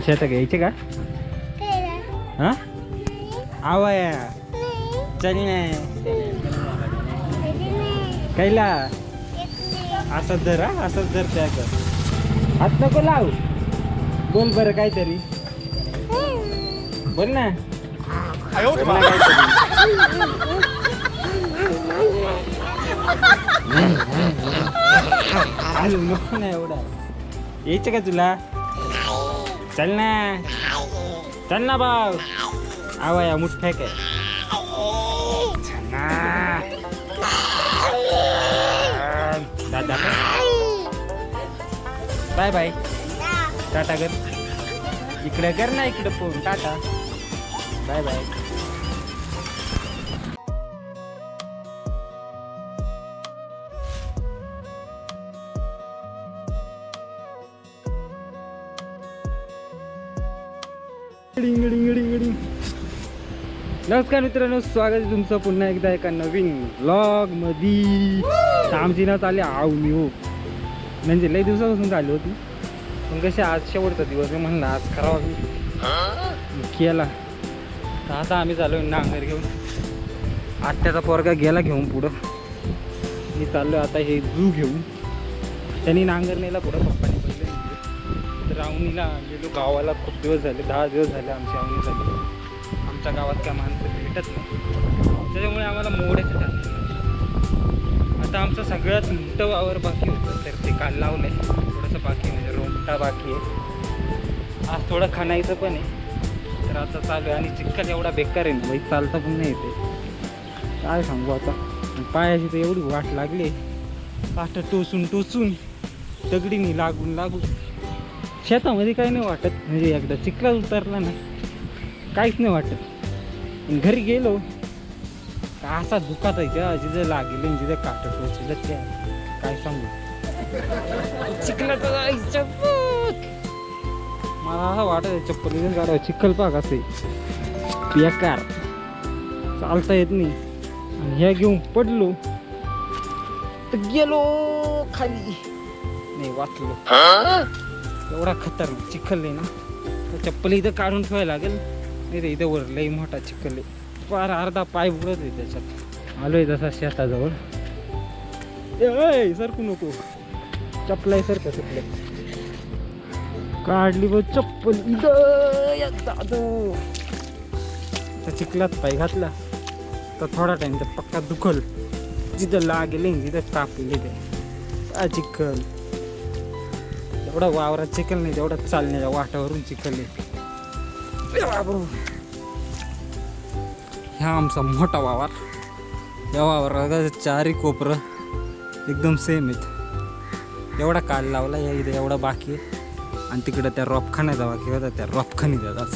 शेतात घ्यायचे का हा आवाया चल कैला असंच धर हा असंच धर त्या कर हात नको लाव बोल बरं काहीतरी बोल ना बोल ना काहीतरी नको ना एवढा यायचं का तुला चल ना भाऊ आवाया मुठ्ठा काय दादा बाय बाय टाटा कर इकडे कर ना इकडे फोन टाटा बाय बाय नमस्कार मित्रांनो, स्वागत आहे तुमचं पुन्हा एकदा एका नवीन व्लॉग मध्ये. आमची ना चालली आवनी हो, म्हणजे लई दिवसापासून चालली होती, पण कशी आज शेवटचा दिवस आहे म्हणलं आज करावा केला. तर आता आम्ही चाललो नांगर घेऊन. आत्याचा पोरगा गेला घेऊन पुढं, मी चाललो आता हे जू घेऊन. त्यांनी नांगर नेला पुढं पप्पाने पहिले. तर आवनीला गेलो गावाला. खूप दिवस झाले, 10 दिवस झाले आमची आवनी झाली. आमच्या गावात काय माणसं भेटत नाही, त्याच्यामुळे आम्हाला मोडायचं झालं. आता आमचं सगळ्यात मोठं वावर बाकी होतं, तर ते काल लावलं आहे. थोडंसं बाकी म्हणजे रोमटा बाकी आहे. आज थोडं खणायचं पण आहे. तर आता चालू आहे. आणि चिखल एवढा बेकार आहे ना बाई, चालता पण नाही येते. काय सांगू आता, पायाची तर एवढी वाट लागली, काठ टोचून दगडीने लागून शेतामध्ये काही नाही वाटत. म्हणजे एकदा चिखलात उतरला ना काहीच नाही वाटत. पण घरी गेलो का असा दुखात आहे का, जिथं लागेल जिथं काट टोचलं त्या काय सांगू. चिखलात मला असं वाटत चप्पल इथून काढावं. चिखल पाक असे बेकार, चालता येत नाही. आणि ह्या घेऊन पडलो तर गेलो खाली, नाही वाचलो. एवढा खतरनाक चिखल आहे ना, तर चप्पल इथं काढून ठेवायला लागेल. नाही रे, इथं वर लई मोठा चिखल आहे, फार अर्धा पाय बुडत आहे त्याच्यात. आलोय तसा शेताजवळ. सरकू नको, चप्पल आहे सरका सुटले. काढली बघ चप्पल दादू. त्या चिखलात पाय घातला तर थोडा टाइम तर पक्का दुखल. जिथं लागेल जिथं कापले ते चिखल. एवढा वावरात चिखल नाही, तेवढा चालण्याच्या वाटावरून चिखल आहे. ह्या आमचा मोठा वावर. या वावरात 4 कोपरं एकदम सेम आहेत. एवढा काल लावला, या इथे एवढा बाकी आहे. आणि तिकडं त्या रोपखान्याचा बाकी होता, त्या रोपखानी जातात.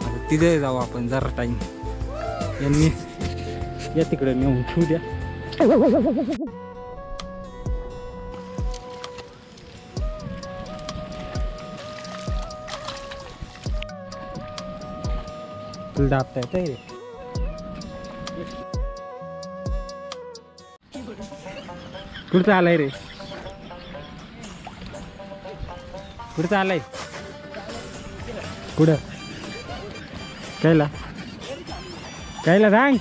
आता तिथे जाऊ आपण जरा टाईम. यांनी या तिकडे नेऊन ठेवू द्या. तुला दाबता येतंय रे. कुठं चालाय रे, कुठं चालाय, कुठं कायला सांग.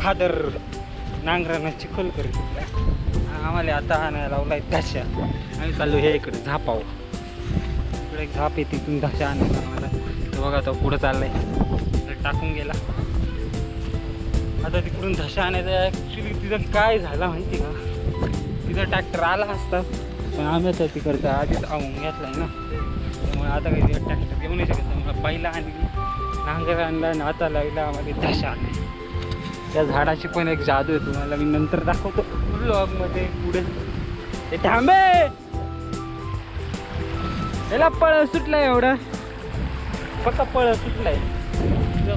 फादर नांगरानं चिखल करीत, आम्हाला आता आणायला लावलाय धाशा. आम्ही चाललो हे इकडे झापाव. इकडे एक झाप आहे, तिथून धाशा आणायला आम्हाला. तर बघा आता पुढं चाललंय, टाकून गेला. आता तिकडून धाशा आणायचा. ॲक्च्युली तिथं काय झालं माहिती का, तिथं ट्रॅक्टर आला असता, पण आम्ही आता तिकडचा आधीच आवून घेतलाय ना, त्यामुळे आता काही तिथं ट्रॅक्टर घेऊन नाही शकत. त्यामुळे पहिला आणली, नांगर आणला, नाता लागला, आम्हाला धाशा आणली. त्या झाडाची पण एक जादू आहे, तुम्हाला मी नंतर दाखवतो ब्लॉगमध्ये पुढे. ते थांबे, याला पळ सुटलाय, एवढा फक्त पळ सुटलाय.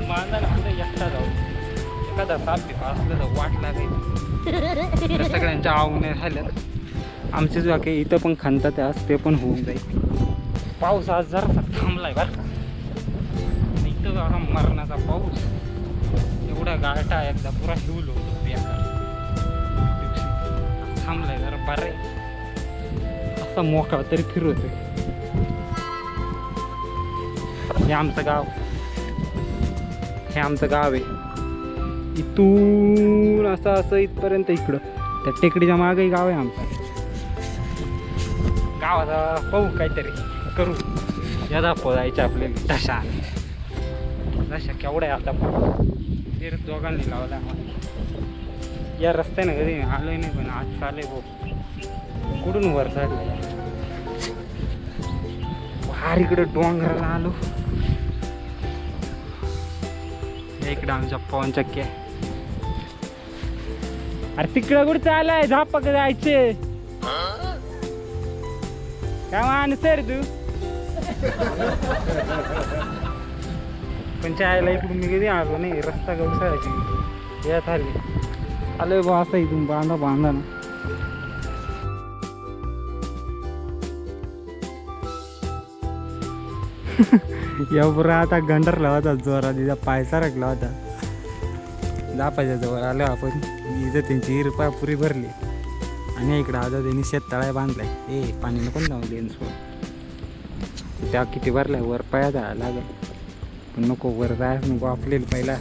मांदा पुढे एकटा जाऊ, एखादा साप असलं तर वाट लागायची. सगळ्यांच्या आवण्या झाल्यात. आमचेच वाके इथं पण खणतात आज, ते पण होऊन जाईल. पाऊस आज जरासा थांबलाय बरं का. इथं जरा मरणाचा पाऊस, एवढा गारठा एकदा पुरा हिवलो होतो बेकार. थांबलाय जरा बरं असा मोकळा तरी फिरवतोय. हे आमचं गाव, हे आमचं गाव आहे. इथून असं इथपर्यंत इकडं त्या टेकडीच्या मागेही गाव आहे आमचं. गावाचा पाहू काहीतरी करू. या दाखव जायचं आपल्याला दशा केवढा आहे आता. ते दोघांनी लावला आम्हाला. या रस्त्याने कधी आलोय नाही पण आज चालय भाऊ. कुठून वर चढलं फार इकडं डोंगराला आलो. इकडं आमच्या पवन चक्की आहे. अरे तिकडं कुठं चालय झापक जायचे काय माणूस रे तू. पण चायला इकडून मी कधी आलो नाही. रस्ता गवसाळायची यात आली आलोय बा. असं इथून बांधा ना. एवढा आता गंडरला होता जोरात. तिचा पाय सरकला होता. जापायच्या जवळ आलो आपण. इथं त्यांची हिरपा पुरी भरली आणि इकडं आता त्यांनी शेततळा बांधलाय. ए पाणी नको जाऊ देन सोड. त्या किती भरलाय वर पाया जायला लागेल पण नको वर जायच नको. आपल्याला पहिला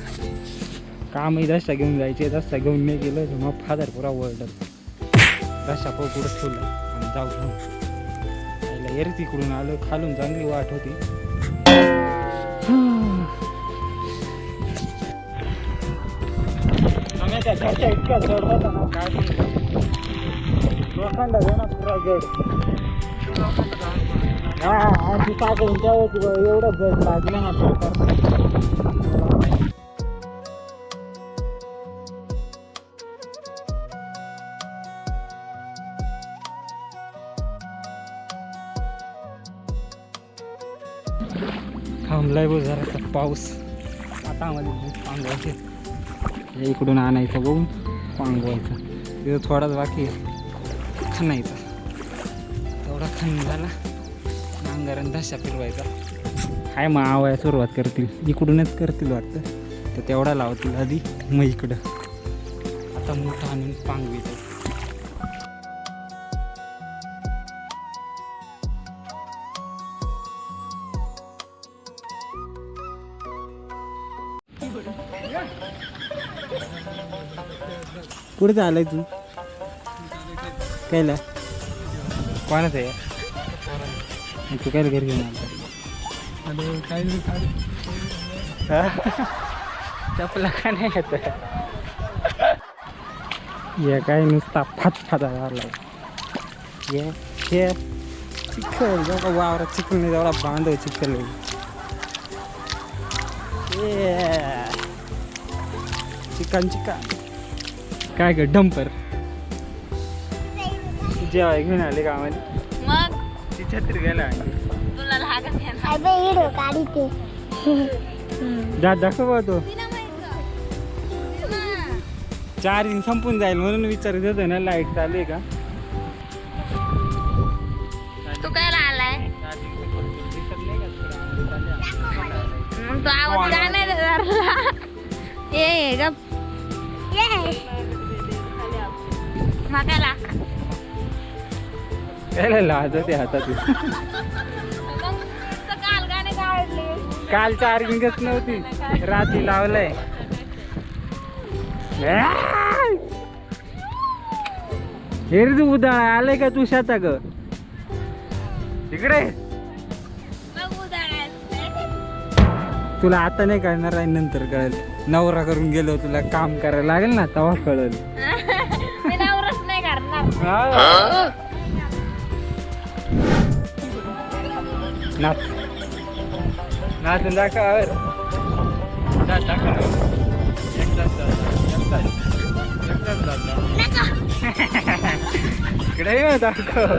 कामही दशा घेऊन जायचे. दशा घेऊन नाही गेलं तर मग फादर पुरा वरडत. दशा पाव पुढं ठेवला आणि जाऊ घेऊन पहिला एरी तिकडून आलो. खालून चांगली वाट होती. घरच्या इतका जड होता ना काय लोखंड ना पुरा जड. हा ती टाकून त्यावर एवढं जड लागलं ना. थांबलाय बघ जरा पाऊस. आता आम्हाला दूध पांगवायचे. इकडून आणायचं बघून पांगवायचं. तिथं थोडाच बाकी आहे खणायचा. तेवढा खण झाला नांगरण दशा फिरवायचा. हाय मग आवाया सुरुवात करतील. इकडूनच करतील वाटतं. तर तेवढा लावतील आधी मग इकडं. आता मोठा आणून पांगवितो. कुठे चालय तू कायला. कोणाच आहे तू काय घरी घेऊन चपला का नाही येत. ये काय नुसता फाता झाला. ये चिखल जेव्हा वावरात चिखल नाही तेवढा बांधव चिखल. चिकन काय ग डंपर जेवाय घेऊन आले गावाने. मग ती छत्री गेला जात दाखव तो. चार्जिंग संपून जाईल म्हणून विचारत होतो ना. लाईट चालू आहे का. तू काय आलाय मग तो आवाज ये गप मागायला काय लाज होते हातात. काल चार्जिंगच नव्हती रात्री लावलंय. हे रे तू उदाळ आलंय का तू शेता ग तिकडे. तुला आता नाही कळणार आहे नंतर कळेल. नवरा करून गेलो तुला काम करायला लागेल ना तेव्हा कळेल. नाही करणार. नाच नाचून दाखव. इकडे दाखव.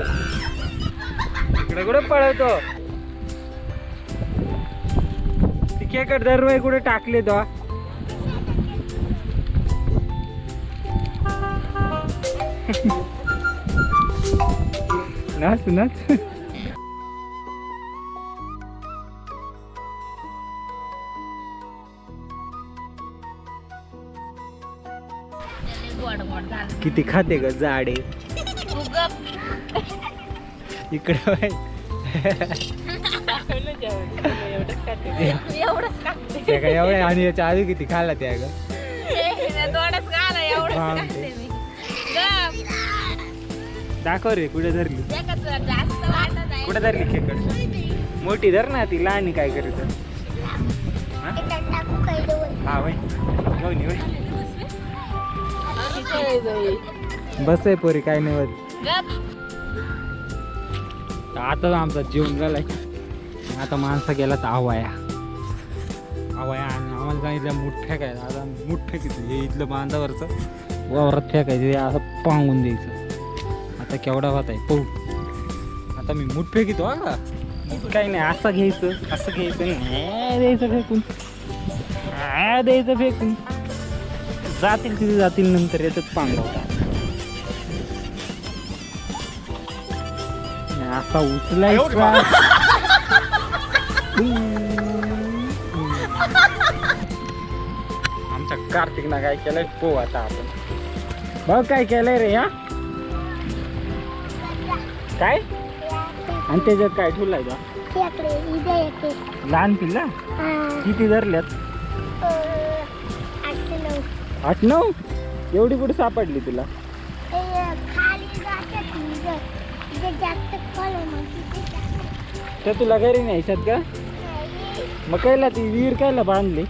इकडे कुठे पळवतो. तिकडे दरवेळी कुठे टाकले तो. नाच नाच. किती खाते ग जाडे. तू गप. इकडे बाई. एवढंच काढते. त्या काय एवढ्या आणि याच्या आधी किती खाल्ला त्या ग थोडंच घाला एवढंच काढते मी. गप. दाखव रे कुठे धरली ते का तुला जास्त वाटत आहे? कुठे धरली खेकड मोठी धर ना ती लहान काय करीत हा वय घेऊन ये, वय. बस आहे पोरी काय नाही होत. गप. आता आमचा जेवण झालाय. आता माणसा गेला तर आवाया आणि आम्हाला सांगितलं मूठ फेकायचं. आता मूठ फेकायचं हे इथलं बांधावरचं वावरात फेकायचं हे असं पांगून द्यायचं. आता केवढा होत आहे पाहू. आता मी मूठ फेकितो का मूठ काही नाही असं घ्यायचं नाही द्यायचं फेकून द्यायचं फेकून जातील तिथे जातील नंतर येतच पांगवतात. असा उचलायचा आमच्या कार्तिकनं काय केलंय पो आता आपण बघ काय केलंय रे हा काय आणि त्याच्यात काय ठेवलाय का लहान पिल्ला किती धरल्यात 8-9 एवढी कुठे सापडली तुला तर तुला घरी न्यायच्यात का मग कायला ती विहीर कायला बांधली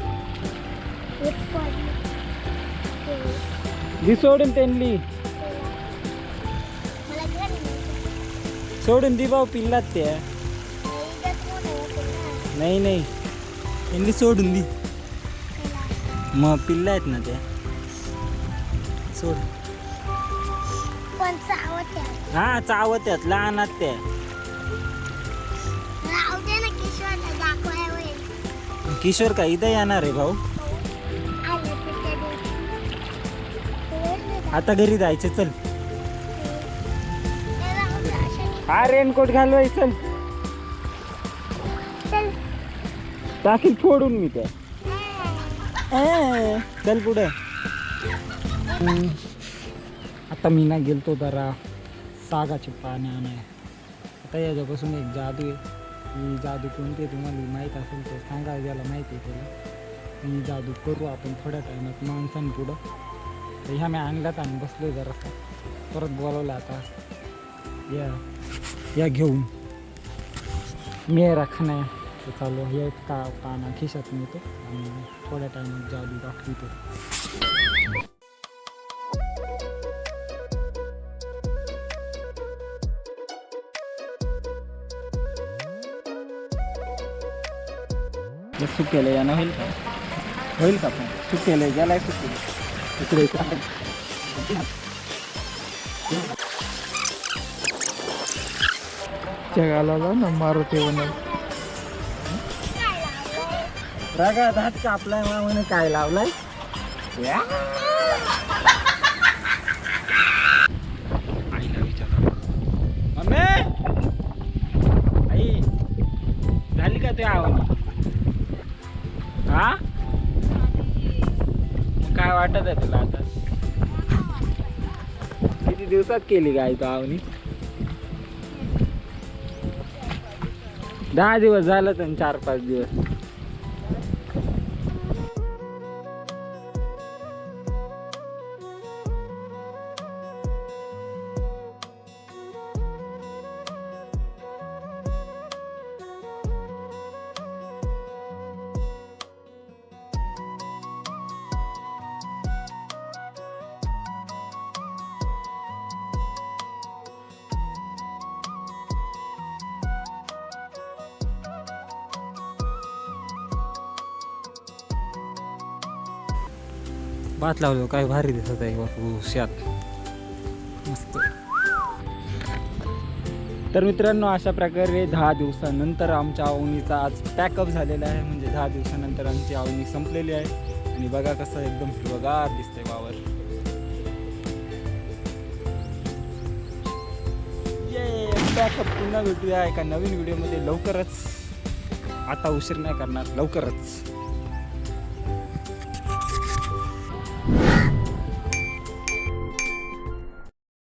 ती सोडून त्यांनी सोडून दी भाऊ पिल्लात त्या नाही त्यांनी सोडून दी मग पिल्ला आहेत ना त्या सोड हा चावत्यात लहानात त्या किशोर का इथं येणार आहे भाऊ आता घरी जायचं चल हा रेनकोट घालवाय चल टाकील फोडून मी त्या चल पुढे आता मी ना गेलतो जरा सागाचे पाणी आणाय आता याच्यापासून एक जादू आहे ही जादू कोणती तुम्हाला माहीत असेल तर सांगा ज्याला माहिती आहे त्याला ही जादू करू आपण थोड्या टायमात माणसांपुढं तर ह्या मी आणल्यात आणि बसलो जरासा परत बोलवलं आता या घेऊन मेरा खाना तर चालू हे का काना खिशात नेतो आणि थोड्या टायमात जादू दाखवितो सुकेलं यानं होईल का पण सुकेलं गेलाय सुकेलं इकडे जगाला ना मारुती बनव रागात हात कापलाय मला म्हणे काय लावलाय आईला विचार मम्मी आई झाली का ते आवड हा मग काय वाटत आहे तुला आता किती दिवसात केली गाय तो आवनी 10 दिवस झालं तर 4-5 दिवस भात लावलो काय भारी दिसत आहे बापू शात मस्त. तर मित्रांनो अशा प्रकारे 10 दिवसानंतर आमच्या अवनीचा आज पॅकअप झालेला आहे म्हणजे 10 दिवसानंतर आमची अवनी संपलेली आहे आणि बघा कसं एकदम हिरवगार दिसतंय वावर. ये पॅकअप पुन्हा भेटूया एका नवीन व्हिडिओमध्ये लवकरच. आता उशीर नाही करणार लवकरच.